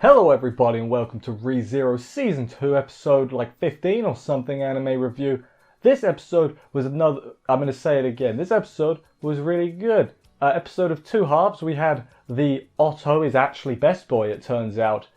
Hello everybody and welcome to ReZero Season 2 episode like 15 or something anime review. This episode was I'm going to say it again, this episode was really good. Episode of two halves. We had the Otto is actually best boy, it turns out,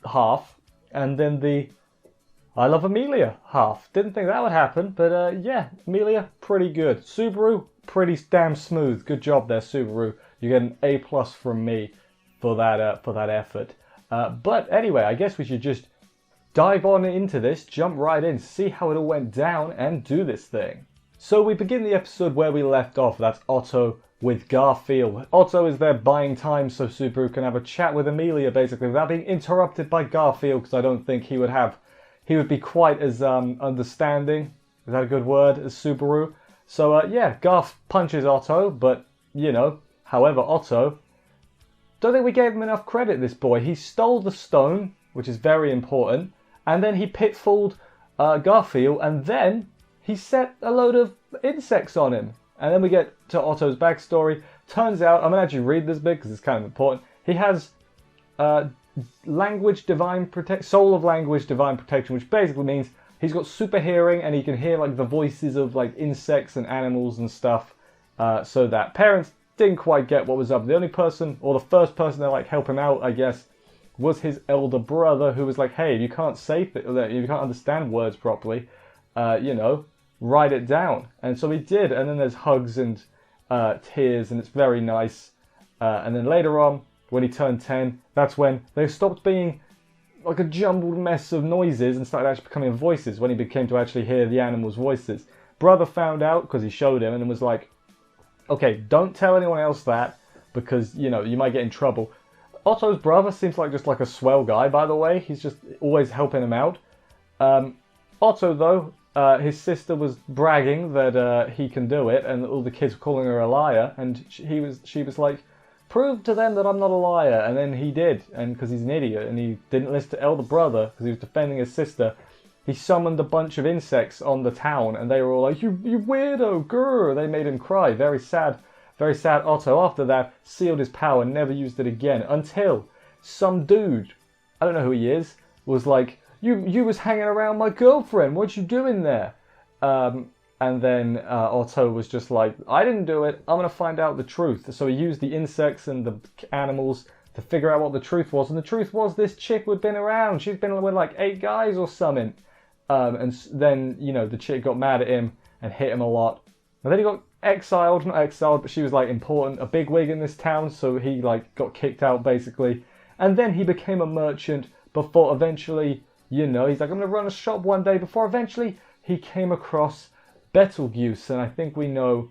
half. And then the I love Amelia half. Didn't think that would happen, but yeah, Amelia, pretty good. Subaru, pretty damn smooth. Good job there, Subaru. You get an A+ from me for that effort. But anyway, I guess we should just dive on into this, jump right in, see how it all went down, and do this thing. So we begin the episode where we left off. That's Otto with Garfield. Otto is there buying time so Subaru can have a chat with Amelia, basically, without being interrupted by Garfield, because I don't think he would be quite as understanding, is that a good word, as Subaru. So yeah, Garf punches Otto, but, you know, however, Otto, don't think we gave him enough credit, this boy. He stole the stone, which is very important, and then he pitfalled Garfield, and then he set a load of insects on him. And then we get to Otto's backstory. Turns out, I'm going to actually read this bit because it's kind of important. He has soul of language divine protection, which basically means he's got super hearing and he can hear like the voices of like insects and animals and stuff, so that parents didn't quite get what was up. The only person, or the first person to like help him out, I guess, was his elder brother, who was like, hey, if you can't if you can't understand words properly, you know, write it down. And so he did, and then there's hugs and tears, and it's very nice. And then later on, when he turned 10, that's when they stopped being like a jumbled mess of noises and started actually becoming voices, when he became to actually hear the animals' voices. Brother found out because he showed him and was like, okay, don't tell anyone else that, because, you know, you might get in trouble. Otto's brother seems like just like a swell guy, by the way. He's just always helping him out. Otto, though, his sister was bragging that he can do it, and all the kids were calling her a liar, and she was like, prove to them that I'm not a liar, and then he did, and because he's an idiot, and he didn't listen to elder brother, because he was defending his sister. He summoned a bunch of insects on the town, and they were all like, you weirdo, grr. They made him cry. Very sad Otto. After that, sealed his power, never used it again, until some dude, I don't know who he is, was like, you was hanging around my girlfriend, what you doing there? And then Otto was just like, I didn't do it, I'm going to find out the truth. So he used the insects and the animals to figure out what the truth was, and the truth was this chick who'd been around. She'd been with like 8 guys or something. And then, you know, the chick got mad at him and hit him a lot. And then he got not exiled, but she was like important, a big wig in this town, so he like got kicked out basically. And then he became a merchant before eventually, you know, he's like, I'm going to run a shop one day, before eventually he came across Betelgeuse, and I think we know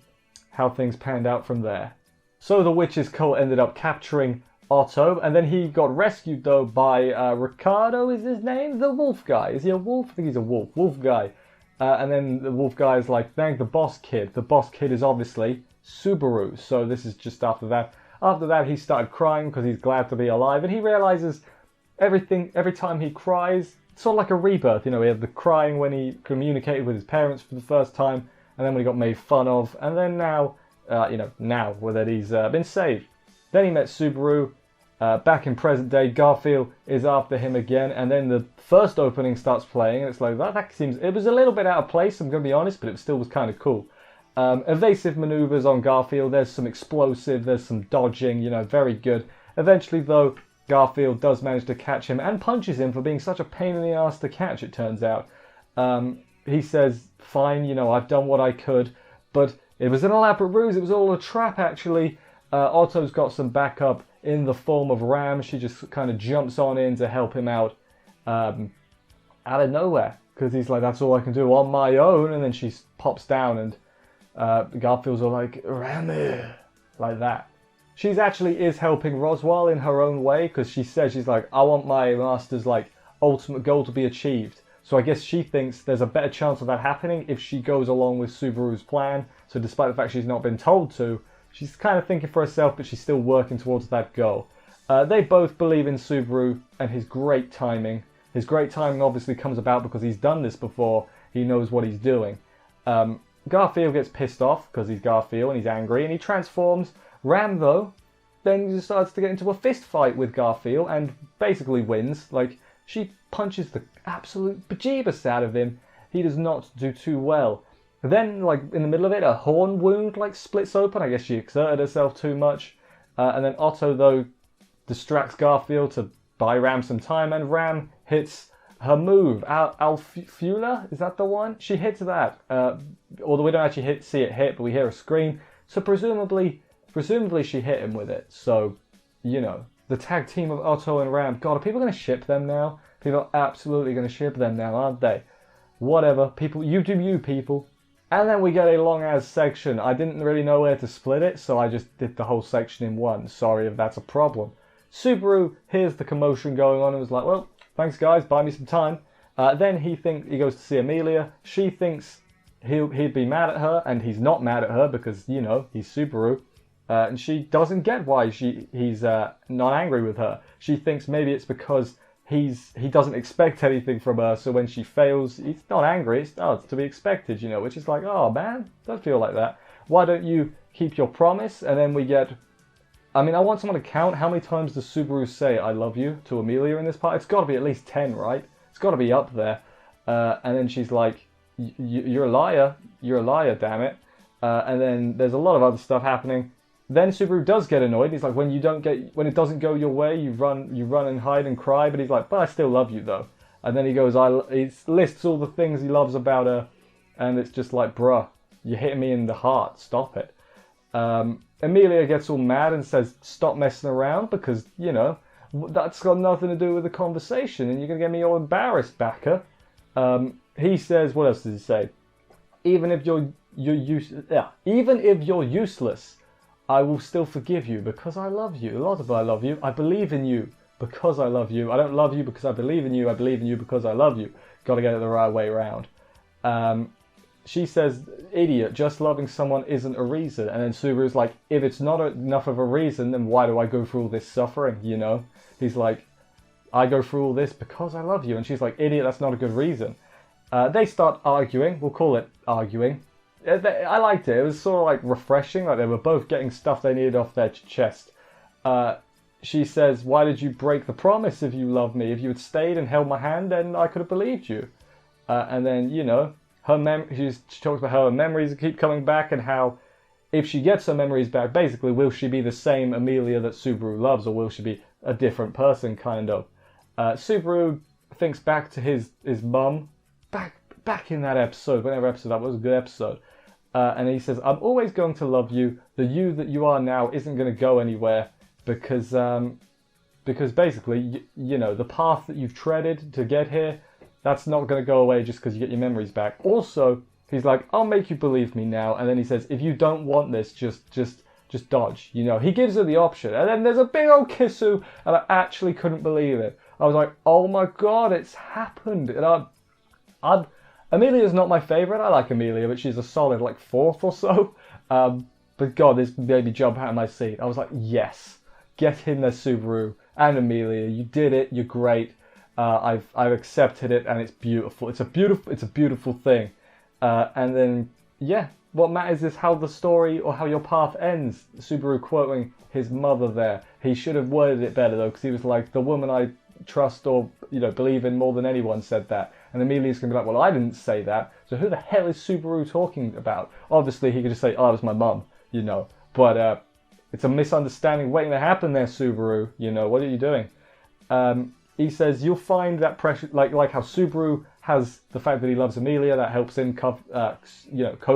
how things panned out from there. So the witch's cult ended up capturing Otto, and then he got rescued though by Ricardo is his name, the wolf guy. Is he a wolf? I think he's a wolf guy. And then the wolf guy is like, thank the boss kid. The boss kid is obviously Subaru. So this is just after that. After that, he started crying because he's glad to be alive, and he realizes every time he cries, it's sort of like a rebirth. You know, he had the crying when he communicated with his parents for the first time, and then when he got made fun of, and then now, you know, now that he's been saved. Then he met Subaru. Back in present day, Garfield is after him again, and then the first opening starts playing, and it's like, that seems, it was a little bit out of place, I'm going to be honest, but it still was kind of cool. Evasive maneuvers on Garfield, there's some explosive, there's some dodging, you know, very good. Eventually, though, Garfield does manage to catch him, and punches him for being such a pain in the ass to catch, it turns out. He says, fine, you know, I've done what I could, but it was an elaborate ruse, it was all a trap, actually. Otto's got some backup in the form of Ram. She just kind of jumps on in to help him out out of nowhere, because he's like, that's all I can do on my own, and then she pops down, and Garfield's all like, Ram, like that. She's actually is helping Roswell in her own way, because she says, she's like, I want my master's like ultimate goal to be achieved. So I guess she thinks there's a better chance of that happening if she goes along with Subaru's plan. So despite the fact she's not been told to, she's kind of thinking for herself, but she's still working towards that goal. They both believe in Subaru and his great timing. His great timing obviously comes about because he's done this before. He knows what he's doing. Garfield gets pissed off because he's Garfield and he's angry, and he transforms. Ram, though, then he starts to get into a fist fight with Garfield and basically wins. Like, she punches the absolute bejeebus out of him. He does not do too well. Then, like, in the middle of it, a horn wound, like, splits open. I guess she exerted herself too much. And then Otto, though, distracts Garfield to buy Ram some time, and Ram hits her move. Alfula? Is that the one? She hits that. Although we don't actually see it hit, but we hear a scream. So presumably she hit him with it. So, you know, the tag team of Otto and Ram. God, are people going to ship them now? People are absolutely going to ship them now, aren't they? Whatever. People, you do you, people. And then we get a long-ass section. I didn't really know where to split it, so I just did the whole section in one. Sorry if that's a problem. Subaru hears the commotion going on and was like, well, thanks guys, buy me some time. Then he goes to see Amelia. She thinks he'd be mad at her, and he's not mad at her because, you know, he's Subaru. And she doesn't get why he's not angry with her. She thinks maybe it's because he doesn't expect anything from her, so when she fails, he's not angry. It's to be expected, you know, which is like, oh man, don't feel like that. Why don't you keep your promise? And then we get, I mean, I want someone to count how many times does Subaru say I love you to Amelia in this part. It's got to be at least 10, right? It's got to be up there. And then she's like, you're a liar, damn it. And then there's a lot of other stuff happening. Then Subaru does get annoyed. He's like, when it doesn't go your way, you run and hide and cry. But he's like, but I still love you though. And then he goes, he lists all the things he loves about her, and it's just like, bruh, you're hitting me in the heart. Stop it. Amelia gets all mad and says, stop messing around, because, you know, that's got nothing to do with the conversation, and you're gonna get me all embarrassed, Backer. He says, what else does he say? Even if you're useless, I will still forgive you because I love you. A lot of I love you. I believe in you because I love you. I don't love you because I believe in you. I believe in you because I love you. Got to get it the right way around. She says, idiot, just loving someone isn't a reason. And then Subaru's like, if it's not enough of a reason, then why do I go through all this suffering, you know? He's like, I go through all this because I love you. And she's like, idiot, that's not a good reason. They start arguing. We'll call it arguing. I liked it. It was sort of like refreshing. Like they were both getting stuff they needed off their chest. She says, why did you break the promise if you loved me? If you had stayed and held my hand, then I could have believed you. And then, you know, she talks about how her memories keep coming back and how if she gets her memories back, basically, will she be the same Amelia that Subaru loves, or will she be a different person, kind of? Subaru thinks back to his mum, back in that episode, whatever episode that was, a good episode. And he says, I'm always going to love you. The you that you are now isn't going to go anywhere because basically, you know, the path that you've treaded to get here, that's not going to go away just because you get your memories back. Also, he's like, I'll make you believe me now. And then he says, if you don't want this, just dodge. You know, he gives her the option. And then there's a big old kissu, and I actually couldn't believe it. I was like, oh my God, it's happened. And Amelia's not my favourite. I like Amelia, but she's a solid like 4th or so. But God, this made me jump out of my seat. I was like, yes, get in there, Subaru and Amelia. You did it. You're great. I've accepted it, and it's beautiful. It's a beautiful thing. And then, yeah, what matters is how the story or how your path ends. Subaru quoting his mother there. He should have worded it better though, because he was like, the woman I trust or, you know, believe in more than anyone said that. And Amelia's going to be like, well, I didn't say that. So who the hell is Subaru talking about? Obviously, he could just say, oh, it was my mum, you know. But it's a misunderstanding waiting to happen there, Subaru. You know, what are you doing? He says, you'll find that pressure, like how Subaru has the fact that he loves Amelia, that helps him cope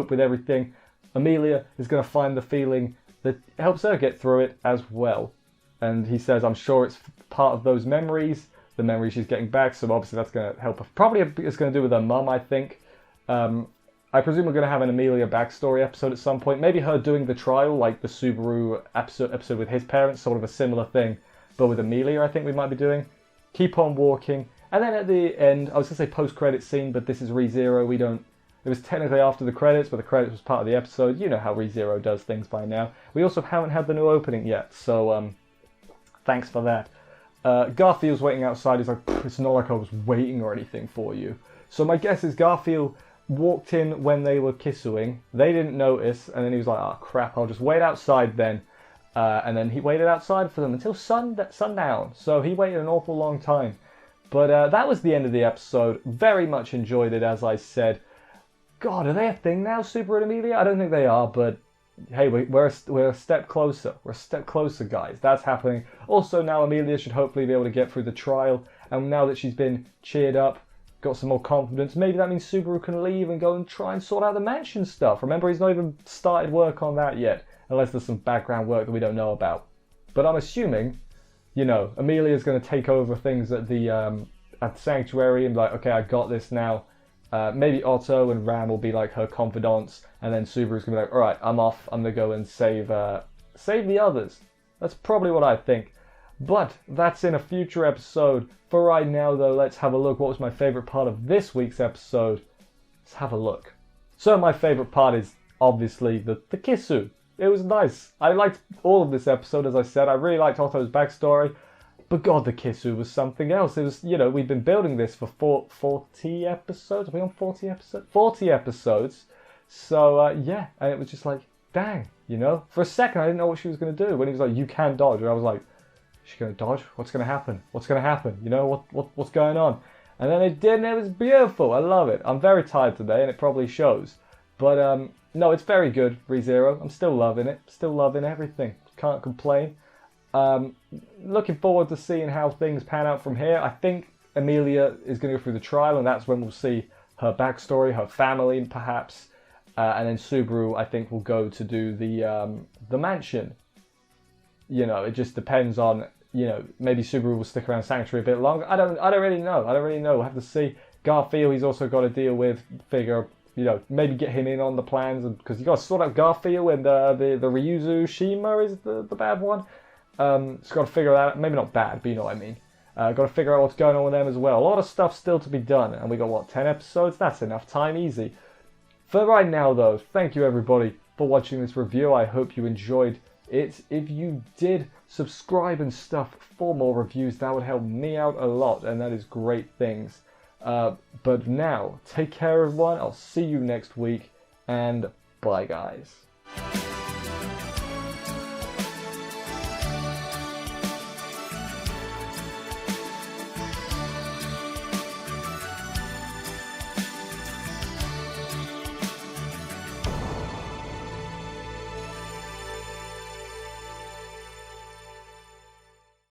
with everything. Amelia is going to find the feeling that helps her get through it as well. And he says, I'm sure it's part of those memories, the memories she's getting back, so obviously that's going to help her. Probably it's going to do with her mum, I think. I presume we're going to have an Amelia backstory episode at some point. Maybe her doing the trial, like the Subaru episode with his parents, sort of a similar thing, but with Amelia I think we might be doing. Keep on walking. And then at the end, I was going to say post-credit scene, but this is ReZero. It was technically after the credits, but the credits was part of the episode. You know how ReZero does things by now. We also haven't had the new opening yet, so thanks for that. Garfield's waiting outside. He's like, it's not like I was waiting or anything for you. So my guess is Garfield walked in when they were kissing. They didn't notice, and then he was like, oh crap, I'll just wait outside then. And then he waited outside for them until sundown. So he waited an awful long time. But that was the end of the episode. Very much enjoyed it, as I said. God, are they a thing now, Subaru and Amelia? I don't think they are, but hey, we're a step closer. We're a step closer, guys. That's happening. Also, now Amelia should hopefully be able to get through the trial. And now that she's been cheered up, got some more confidence, maybe that means Subaru can leave and go and try and sort out the mansion stuff. Remember, he's not even started work on that yet, unless there's some background work that we don't know about. But I'm assuming, you know, Amelia's going to take over things at the sanctuary and be like, okay, I got this now. Maybe Otto and Ram will be like her confidants, and then Subaru's going to be like, all right, I'm off. I'm going to go and save the others. That's probably what I think. But that's in a future episode. For right now, though, let's have a look. What was my favorite part of this week's episode? Let's have a look. So my favorite part is obviously the Kissu. It was nice. I liked all of this episode, as I said. I really liked Otto's backstory. But God, the Kissu was something else. It was, you know, we've been building this for 40 episodes. Are we on 40 episodes? 40 episodes. So, yeah. And it was just like, dang, you know. For a second, I didn't know what she was going to do. When he was like, you can dodge. And I was like, is she going to dodge? What's going to happen? What's going to happen? You know, what's going on? And then it did, and it was beautiful. I love it. I'm very tired today, and it probably shows. But, no, it's very good, ReZero. I'm still loving it. Still loving everything. Can't complain. Looking forward to seeing how things pan out from here. I think Amelia is going to go through the trial, and that's when we'll see her backstory, her family, perhaps. And then Subaru, I think, will go to do the mansion. You know, it just depends on, you know, maybe Subaru will stick around Sanctuary a bit longer. I don't really know. We'll have to see. Garfield, he's also got to deal with, figure, you know, maybe get him in on the plans, because you got to sort out Garfield, and the Ryuzu Shima is the bad one. It's got to figure that out. Maybe not bad, but you know what I mean. Got to figure out what's going on with them as well. A lot of stuff still to be done, and we got, what, 10 episodes? That's enough time, easy. For right now, though, thank you everybody for watching this review. I hope you enjoyed it. If you did, subscribe and stuff for more reviews. That would help me out a lot, and that is great things. But now, take care everyone. I'll see you next week, and bye guys.